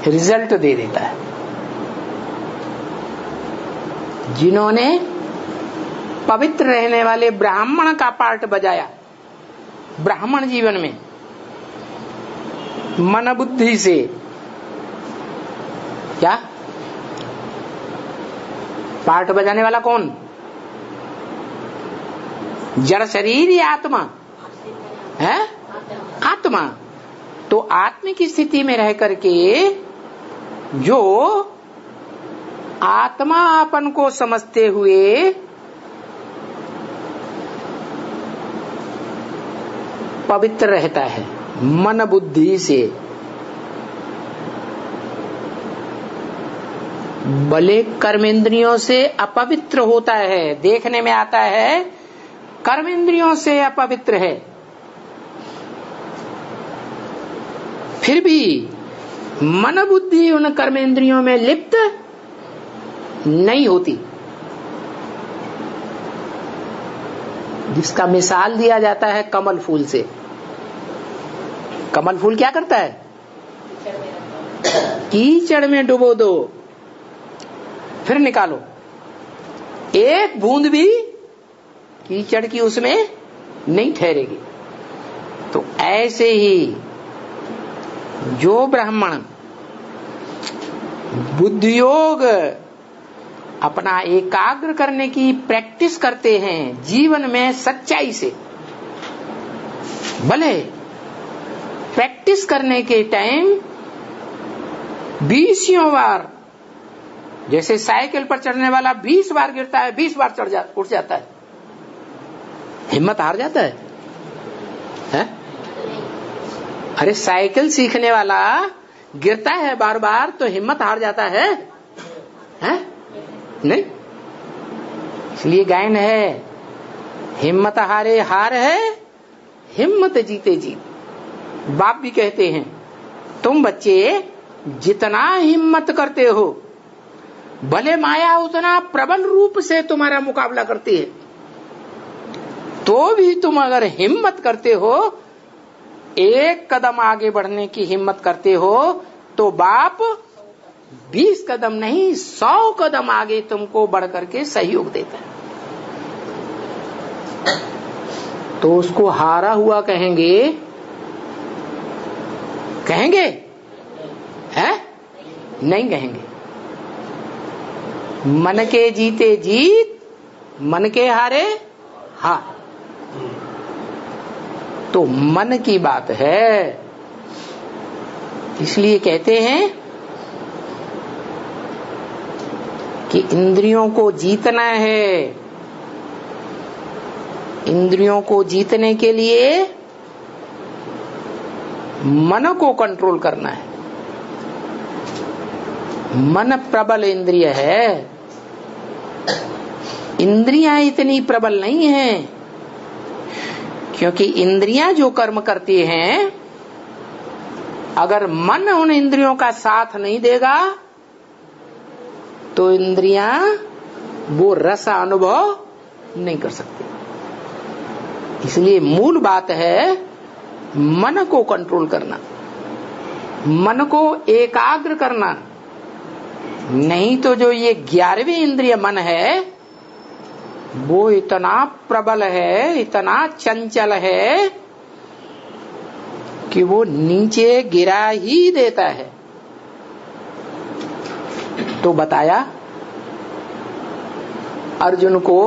Result दे देता है। जिन्होंने पवित्र रहने वाले ब्राह्मण का पार्ट बजाया ब्राह्मण जीवन में मन बुद्धि से, क्या पार्ट बजाने वाला कौन? जड़ शरीर या आत्मा है? आत्मा। तो आत्म की स्थिति में रह करके जो आत्मा अपन को समझते हुए पवित्र रहता है मन बुद्धि से, भले कर्मेंद्रियों से अपवित्र होता है, देखने में आता है कर्मेंद्रियों से अपवित्र है, फिर भी मन बुद्धि उन कर्मेंद्रियों में लिप्त नहीं होती। जिसका मिसाल दिया जाता है कमल फूल से। कमल फूल क्या करता है? कीचड़ में डुबो दो, फिर निकालो, एक बूंद भी कीचड़ की उसमें नहीं ठहरेगी। तो ऐसे ही जो ब्राह्मण बुद्धियोग अपना एकाग्र करने की प्रैक्टिस करते हैं जीवन में सच्चाई से, भले प्रैक्टिस करने के टाइम 20 बार, जैसे साइकिल पर चढ़ने वाला 20 बार गिरता है, 20 बार उठ जाता है, हिम्मत हार जाता है? अरे साइकिल सीखने वाला गिरता है बार बार तो हिम्मत हार जाता है? नहीं। इसलिए गायन है, हिम्मत हारे हार है, हिम्मत जीते जीत। बाप भी कहते हैं तुम बच्चे जितना हिम्मत करते हो, भले माया उतना प्रबल रूप से तुम्हारा मुकाबला करती है, तो भी तुम अगर हिम्मत करते हो, एक कदम आगे बढ़ने की हिम्मत करते हो, तो बाप 20 कदम नहीं 100 कदम आगे तुमको बढ़ करके सहयोग देता है। तो उसको हारा हुआ कहेंगे? कहेंगे? है? नहीं कहेंगे। मन के जीते जीत, मन के हारे हार। तो मन की बात है। इसलिए कहते हैं कि इंद्रियों को जीतना है। इंद्रियों को जीतने के लिए मन को कंट्रोल करना है। मन प्रबल इंद्रिय है, इंद्रियां इतनी प्रबल नहीं है, क्योंकि इंद्रियां जो कर्म करती हैं, अगर मन उन इंद्रियों का साथ नहीं देगा तो इंद्रियां वो रस अनुभव नहीं कर सकती। इसलिए मूल बात है मन को कंट्रोल करना, मन को एकाग्र करना। नहीं तो जो ये 11वीं इंद्रिय मन है वो इतना प्रबल है, इतना चंचल है कि वो नीचे गिरा ही देता है। तो बताया अर्जुन को,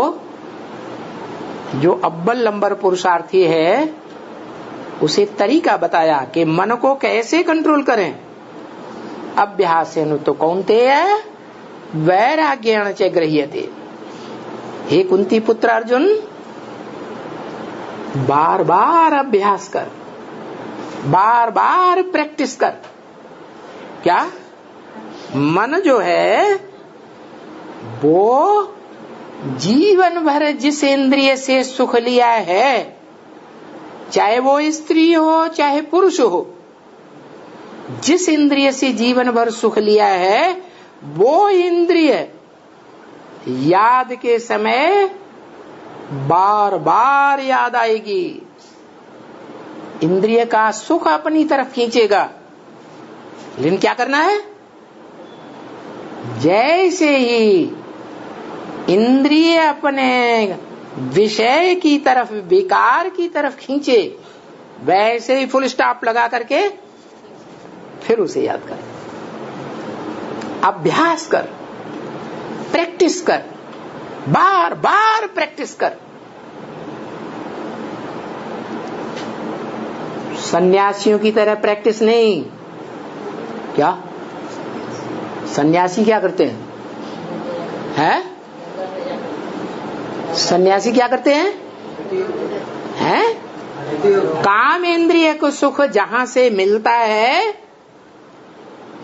जो अव्वल नंबर पुरुषार्थी है, उसे तरीका बताया कि मन को कैसे कंट्रोल करें। अभ्यासेन तो कौन्तेय वैराग्येण च गृह्यते। हे कुंती पुत्र अर्जुन, बार बार अभ्यास कर, बार बार प्रैक्टिस कर। क्या? मन जो है वो जीवन भर जिस इंद्रिय से सुख लिया है, चाहे वो स्त्री हो चाहे पुरुष हो, जिस इंद्रिय से जीवन भर सुख लिया है, वो इंद्रिय याद के समय बार बार याद आएगी। इंद्रिय का सुख अपनी तरफ खींचेगा, लेकिन क्या करना है? जैसे ही इंद्रिय अपने विषय की तरफ, विकार की तरफ खींचे, वैसे ही फुल स्टॉप लगा करके फिर उसे याद कर। अभ्यास कर, प्रैक्टिस कर, बार बार प्रैक्टिस कर। सन्यासियों की तरह प्रैक्टिस नहीं। क्या सन्यासी क्या करते हैं? हैं? सन्यासी क्या करते हैं? हैं? काम इंद्रिय को सुख जहां से मिलता है,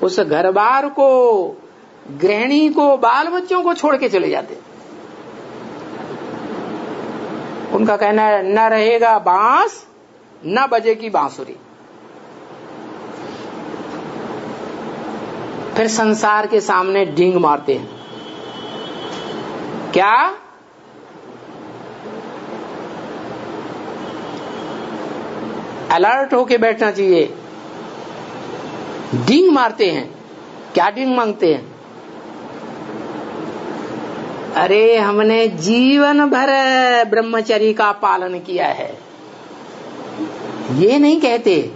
उस घर बार को, गृहिणी को, बाल बच्चों को छोड़ के चले जाते। उनका कहना है न रहेगा बांस न बजेगी बांसुरी। फिर संसार के सामने डींग मारते हैं। क्या? अलर्ट होके बैठना चाहिए। डींग मारते हैं। क्या डींग मांगते हैं? अरे हमने जीवन भर ब्रह्मचर्य का पालन किया है, ये नहीं कहते।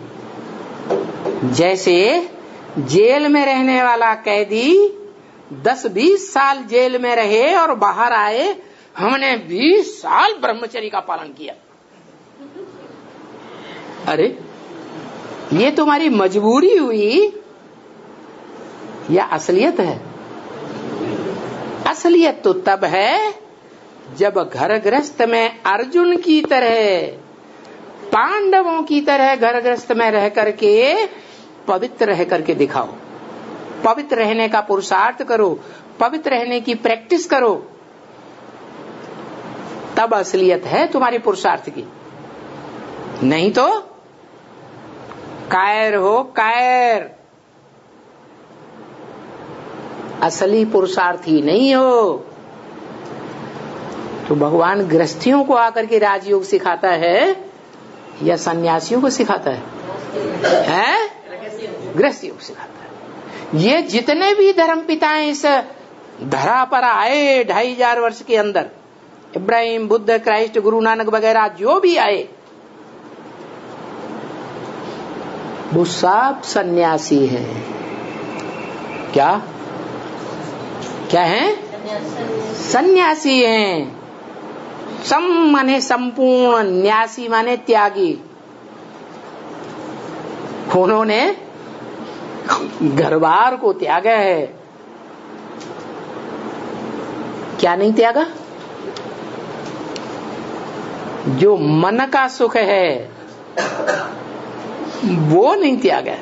जैसे जेल में रहने वाला कैदी 10-20 साल जेल में रहे और बाहर आए, हमने 20 साल ब्रह्मचर्य का पालन किया। अरे ये तुम्हारी मजबूरी हुई या असलियत है? असलियत तो तब है जब घर गृहस्थ में अर्जुन की तरह, पांडवों की तरह घर गृहस्थ में रह करके पवित्र रह करके दिखाओ। पवित्र रहने का पुरुषार्थ करो, पवित्र रहने की प्रैक्टिस करो, तब असलियत है तुम्हारी पुरुषार्थ की। नहीं तो कायर हो, कायर, असली पुरुषार्थी नहीं हो। तो भगवान गृहस्थियों को आकर के राजयोग सिखाता है या सन्यासियों को सिखाता है? हैं? गृहस्थियों को सिखाता है। ये जितने भी धर्म पिताएं इस धरा पर आए 2500 वर्ष के अंदर, इब्राहिम, बुद्ध, क्राइस्ट, गुरु नानक वगैरह जो भी आए, वो सब सन्यासी हैं। क्या क्या हैं? सन्यासी हैं। सम माने संपूर्ण, न्यासी माने त्यागी। उन्होंने घरबार को त्यागा है। क्या नहीं त्यागा? जो मन का सुख है वो नहीं त्यागा।